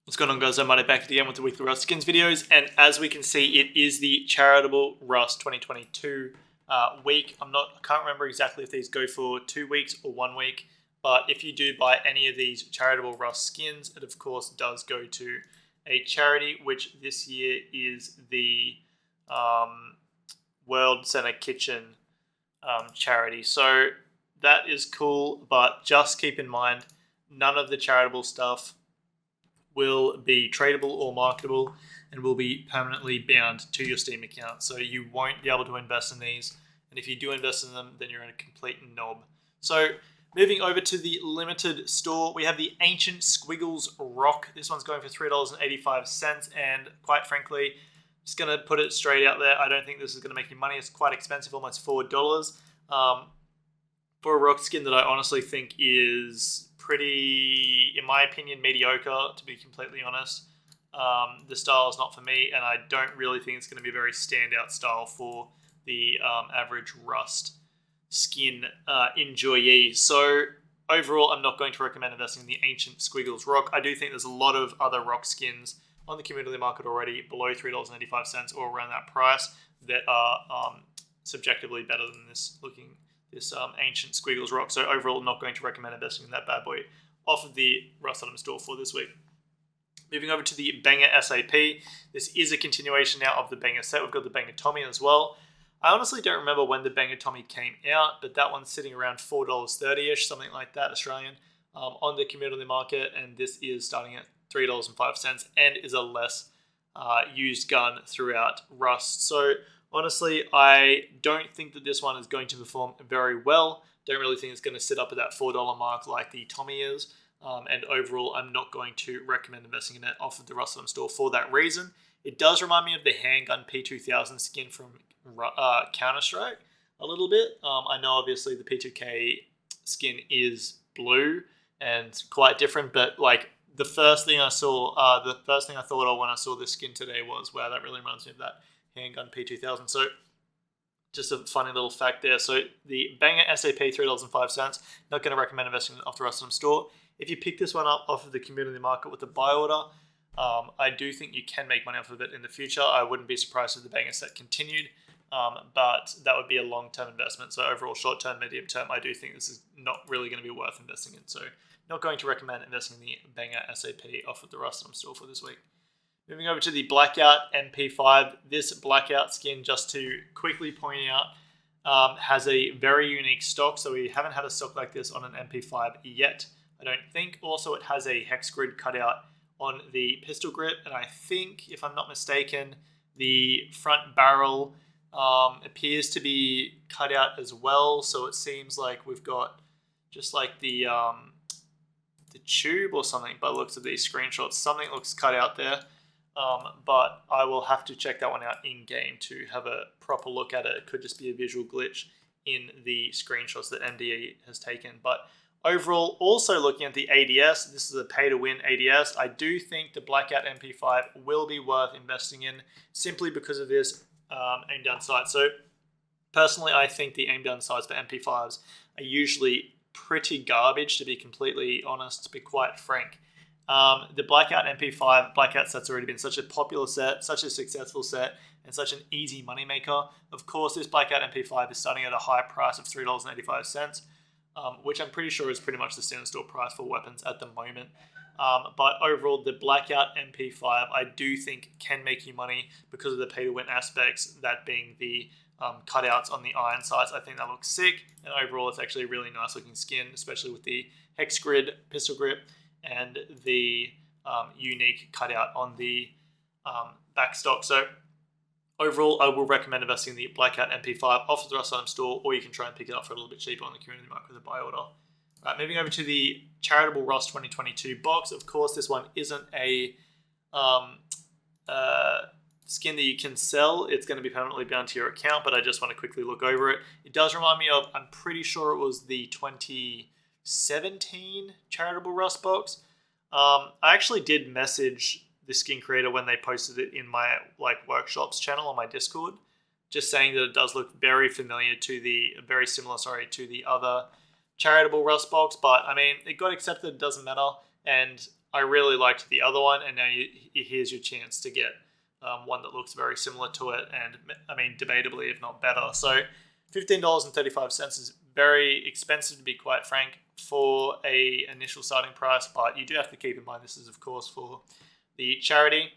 What's going on, guys? I'm Untitled back again with the weekly Rust skins videos, and as we can see, it is the Charitable Rust 2022 week. I can't remember exactly if these go for 2 weeks or 1 week, but if you do buy any of these Charitable Rust skins, it of course does go to a charity, which this year is the World Center Kitchen charity. So that is cool, but just keep in mind, none of the charitable stuff will be tradable or marketable and will be permanently bound to your Steam account. So you won't be able to invest in these. And if you do invest in them, then you're a complete knob. So moving over to the limited store, we have the Ancient Squiggles Rock. This one's going for $3.85. And quite frankly, just going to put it straight out there, I don't think this is going to make you money. It's quite expensive, almost $4. For a rock skin that I honestly think is pretty, in my opinion, mediocre, to be completely honest. The style is not for me, and I don't really think it's going to be a very standout style for the average Rust skin enjoyee. So overall, I'm not going to recommend investing in the Ancient Squiggles Rock. I do think there's a lot of other rock skins on the community market already below $3.85 or around that price that are subjectively better than this Ancient Squiggles Rock. So overall, I'm not going to recommend investing in that bad boy off of the Rust item store for this week. Moving over to the Banger SAP. This is a continuation now of the Banger set. We've got the Banger Tommy as well. I honestly don't remember when the Banger Tommy came out, but that one's sitting around $4.30-ish, something like that, Australian, on the community market, and this is starting at $3.05 and is a less used gun throughout Rust. So honestly, I don't think that this one is going to perform very well. Don't really think it's going to sit up at that $4 mark like the Tommy is. And overall, I'm not going to recommend investing in it off of the Rust item store for that reason. It does remind me of the handgun P2000 skin from Counter-Strike a little bit. I know obviously the P2K skin is blue and quite different, but like the first thing I thought of when I saw this skin today was, wow, that really reminds me of that handgun P2000. So just a funny little fact there. So the Banger SAP, $3.05. Not going to recommend investing in it off the Rust item store. If you pick this one up off of the community market with a buy order, I do think you can make money off of it in the future. I wouldn't be surprised if the Banger set continued, but that would be a long-term investment. So overall, short-term, medium-term, I do think this is not really going to be worth investing in. So not going to recommend investing in the Banger SAP off of the Rust item store for this week. Moving over to the Blackout MP5. This Blackout skin, just to quickly point out, has a very unique stock. So we haven't had a stock like this on an MP5 yet, I don't think. Also, it has a hex grid cutout on the pistol grip. And I think, if I'm not mistaken, the front barrel appears to be cut out as well. So it seems like we've got just like the tube or something by the looks of these screenshots. Something looks cut out there. But I will have to check that one out in-game to have a proper look at it. It could just be a visual glitch in the screenshots that MDE has taken. But overall, also looking at the ADS, this is a pay-to-win ADS. I do think the Blackout MP5 will be worth investing in simply because of this aim-down sight. So personally, I think the aim-down sights for MP5s are usually pretty garbage, to be completely honest, to be quite frank. The Blackout MP5 Blackout set's already been such a popular set, such a successful set, and such an easy moneymaker. Of course, this Blackout MP5 is starting at a high price of $3.85, which I'm pretty sure is pretty much the standard store price for weapons at the moment. But overall, the Blackout MP5, I do think can make you money because of the pay-to-win aspects, that being the cutouts on the iron sights. I think that looks sick, and overall, it's actually a really nice looking skin, especially with the hex grid pistol grip and the unique cutout on the backstock. So overall, I will recommend investing in the Blackout MP5 off the Rust item store, or you can try and pick it up for a little bit cheaper on the community market with a buy order. Right, moving over to the Charitable Rust 2022 box. Of course, this one isn't a skin that you can sell. It's going to be permanently bound to your account, but I just want to quickly look over it. It does remind me of, I'm pretty sure it was the 2017 Charitable Rust box. I actually did message the skin creator when they posted it in my workshops channel on my Discord, just saying that it does look very familiar to the other Charitable Rust box. But I mean, it got accepted, it doesn't matter. And I really liked the other one, and now here's your chance to get one that looks very similar to it, and I mean, debatably, if not better. So $15.35 is very expensive, to be quite frank, for a initial starting price, but you do have to keep in mind this is, of course, for the charity,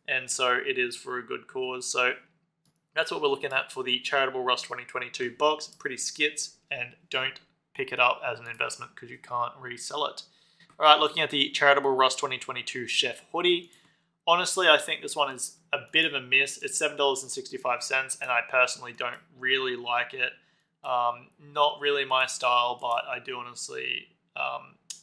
and so it is for a good cause. So that's what we're looking at for the Charitable Rust 2022 box. Pretty skits, and don't pick it up as an investment because you can't resell it. All right, looking at the Charitable Rust 2022 Chef hoodie. Honestly, I think this one is a bit of a miss. It's $7.65, and I personally don't really like it. Not really my style, but I do honestly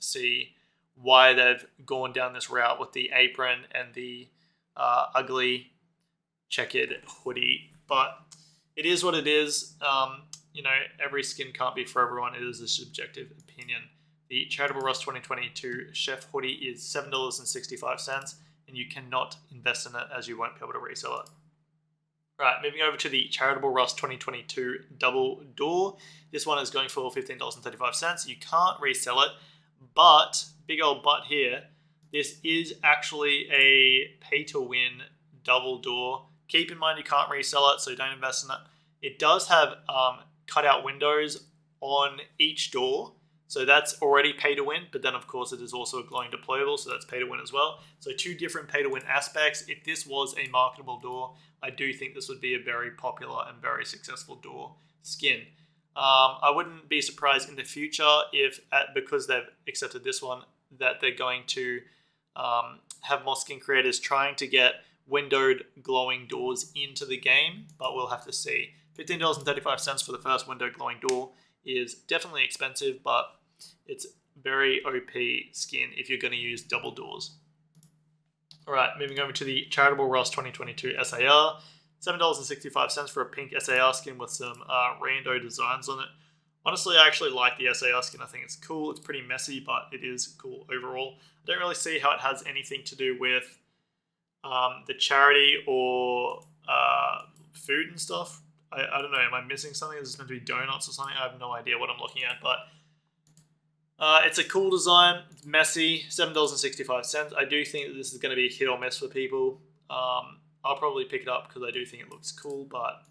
see why they've gone down this route with the apron and the ugly checkered hoodie. But it is what it is. You know, every skin can't be for everyone. It is a subjective opinion. The Charitable Rust 2022 Chef hoodie is $7.65, and you cannot invest in it as you won't be able to resell it. Right, moving over to the Charitable Rust 2022 Double Door. This one is going for $15.35. You can't resell it, but, big old but here, this is actually a pay-to-win double door. Keep in mind you can't resell it, so don't invest in it. It does have cutout windows on each door, so that's already pay to win, but then of course it is also a glowing deployable, so that's pay to win as well. So two different pay to win aspects. If this was a marketable door, I do think this would be a very popular and very successful door skin. I wouldn't be surprised in the future if, because they've accepted this one, that they're going to have more skin creators trying to get windowed glowing doors into the game, but we'll have to see. $15.35 for the first window glowing door is definitely expensive, but it's very OP skin if you're going to use double doors. All right, moving over to the Charitable Rust 2022 SAR. $7.65 for a pink SAR skin with some rando designs on it. Honestly, I actually like the SAR skin. I think it's cool. It's pretty messy, but it is cool overall. I don't really see how it has anything to do with the charity or food and stuff. I don't know. Am I missing something? Is this meant to be donuts or something? I have no idea what I'm looking at, but it's a cool design. It's messy. $7.65. I do think that this is going to be a hit or miss for people. I'll probably pick it up because I do think it looks cool, but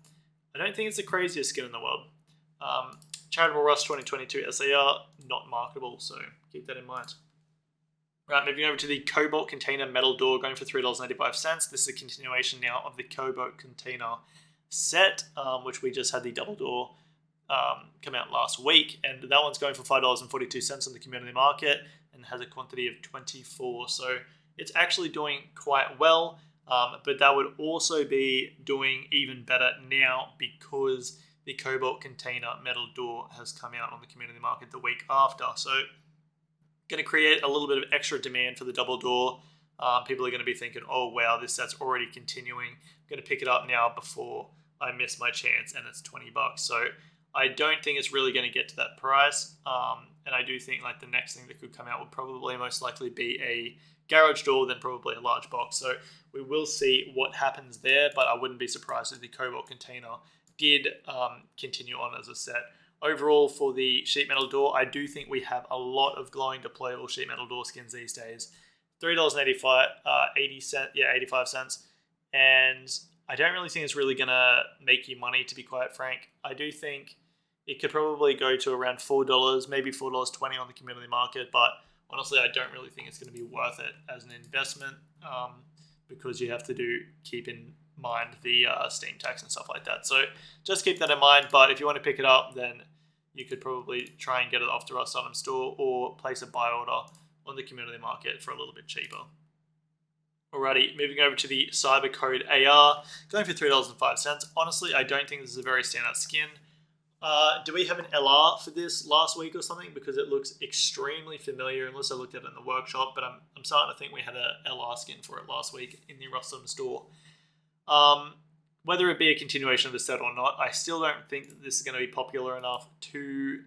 I don't think it's the craziest skin in the world. Charitable Rust 2022 SAR, not marketable, so keep that in mind. Right, moving over to the Cobalt container metal door, going for $3.85. This is a continuation now of the Cobalt container set, which we just had the double door come out last week, and that one's going for $5.42 on the community market and has a quantity of 24. So it's actually doing quite well, but that would also be doing even better now because the Cobalt container metal door has come out on the community market the week after. So going to create a little bit of extra demand for the double door. People are going to be thinking, oh wow, this set's already continuing. I'm going to pick it up now before I miss my chance, and it's $20. So I don't think it's really going to get to that price. And I do think like the next thing that could come out would probably most likely be a garage door, then probably a large box. So we will see what happens there, but I wouldn't be surprised if the Cobalt container did continue on as a set. Overall, for the sheet metal door, I do think we have a lot of glowing deployable sheet metal door skins these days. $3.85, 85 cents. And I don't really think it's really going to make you money, to be quite frank. I do think it could probably go to around $4, maybe $4.20 on the community market, but honestly, I don't really think it's going to be worth it as an investment because you have to keep in mind the Steam tax and stuff like that. So just keep that in mind, but if you want to pick it up, then you could probably try and get it off the Rust Item store or place a buy order on the community market for a little bit cheaper. Alrighty, moving over to the Cybercode AR, going for $3.05. Honestly, I don't think this is a very standout skin. Do we have an LR for this last week or something? Because it looks extremely familiar, unless I looked at it in the workshop, but I'm starting to think we had a LR skin for it last week in the Rust Item store. Whether it be a continuation of the set or not, I still don't think that this is going to be popular enough to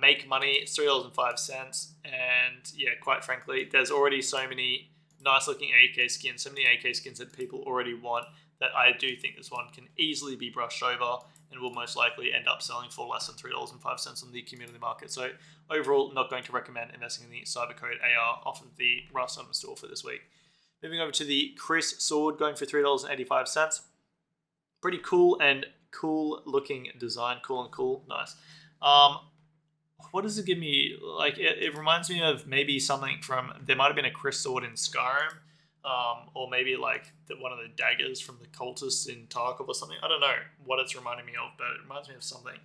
make money. It's $3.05, and yeah, quite frankly, there's already so many nice looking AK skins, so many AK skins that people already want, that I do think this one can easily be brushed over and will most likely end up selling for less than $3.05 on the community market. So overall, not going to recommend investing in the Cybercode AR off of the Rust Item Store for this week. Moving over to the Chris sword, going for $3.85. Pretty cool and cool looking design. Cool, nice. What does it give me? Like, it reminds me of maybe something from, there might have been a Chris sword in Skyrim, or maybe like one of the daggers from the cultists in Tarkov or something. I don't know what it's reminding me of, but it reminds me of something.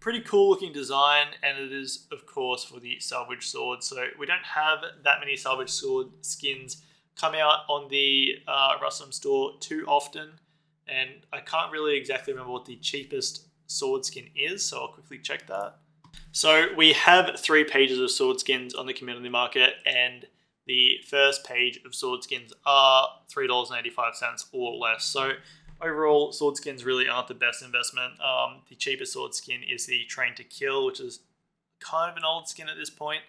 Pretty cool looking design, and it is, of course, for the salvage sword. So we don't have that many salvage sword skins come out on the Rust Item Store too often, and I can't really exactly remember what the cheapest sword skin is, so I'll quickly check that. So we have 3 pages of sword skins on the community market, and the first page of sword skins are $3.85 or less. So overall, sword skins really aren't the best investment. The cheapest sword skin is the Train to Kill, which is kind of an old skin at this point,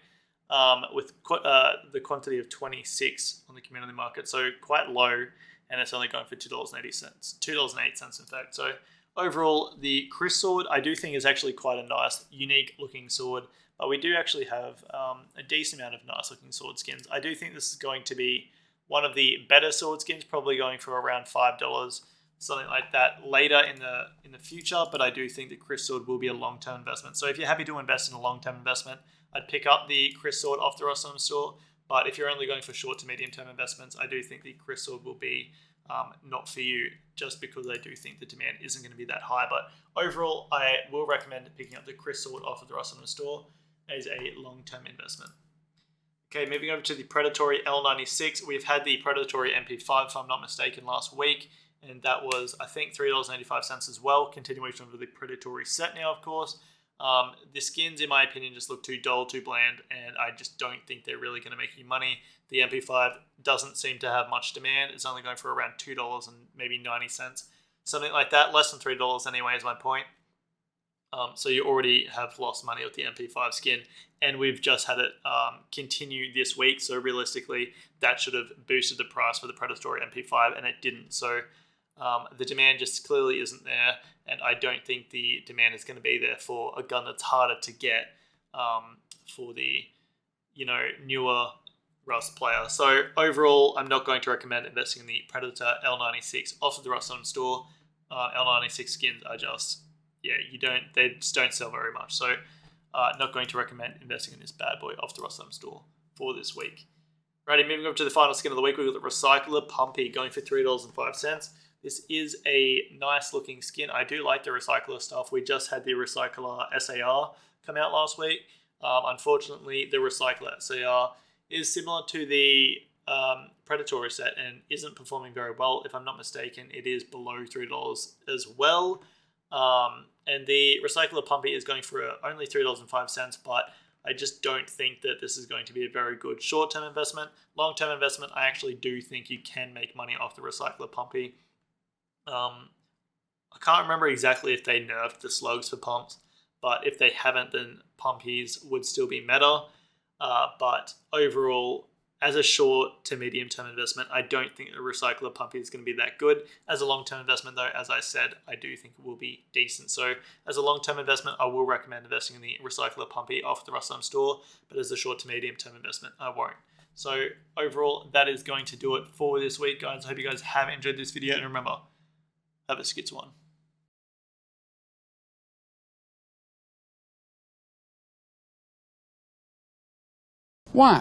with the quantity of 26 on the community market, so quite low, and it's only going for $2.80, $2.08 in fact. So overall, the Chris sword I do think is actually quite a nice, unique looking sword, but we do actually have a decent amount of nice looking sword skins. I do think this is going to be one of the better sword skins, probably going for around $5, something like that later in the future, but I do think the Chris sword will be a long-term investment. So if you're happy to invest in a long-term investment, I'd pick up the Chris sword off the Rust Item Store, but if you're only going for short to medium-term investments, I do think the Chris sword will be not for you, just because I do think the demand isn't going to be that high. But overall, I will recommend picking up the Chris sword off of the Rust Item Store as a long-term investment. Okay, moving over to the Predatory L96. We've had the Predatory MP5, if I'm not mistaken, last week, and that was, I think, $3.85 as well. Continuation of the Predatory set now, of course. The skins, in my opinion, just look too dull, too bland, and I just don't think they're really going to make you money. The MP5 doesn't seem to have much demand. It's only going for around $2 and maybe 90 cents, something like that. Less than $3 anyway is my point. So you already have lost money with the MP5 skin, and we've just had it continue this week. So realistically, that should have boosted the price for the Predatory MP5, and it didn't. So the demand just clearly isn't there, and I don't think the demand is going to be there for a gun that's harder to get for the newer Rust player. So overall, I'm not going to recommend investing in the Predator L96 off of the Rust Item Store. L96 skins are just, they just don't sell very much. So not going to recommend investing in this bad boy off the Rust Item Store for this week. Righty, moving over to the final skin of the week, we've got the Recycler Pumpy going for $3.05. This is a nice looking skin. I do like the Recycler stuff. We just had the Recycler SAR come out last week. Unfortunately, the Recycler SAR is similar to the Predatory set and isn't performing very well. If I'm not mistaken, it is below $3 as well. And the Recycler Pumpy is going for only $3.05, but I just don't think that this is going to be a very good short-term investment. Long-term investment, I actually do think you can make money off the Recycler Pumpy. I can't remember exactly if they nerfed the slugs for pumps, but if they haven't, then pumpies would still be meta. But overall, as a short to medium term investment, I don't think the Recycler Pumpy is going to be that good. As a long term investment, though, as I said, I do think it will be decent. So as a long term investment, I will recommend investing in the Recycler Pumpy off the Rust Item Store, but as a short to medium term investment, I won't. So overall, that is going to do it for this week, guys. I hope you guys have enjoyed this video, and remember, have a skits one. Why?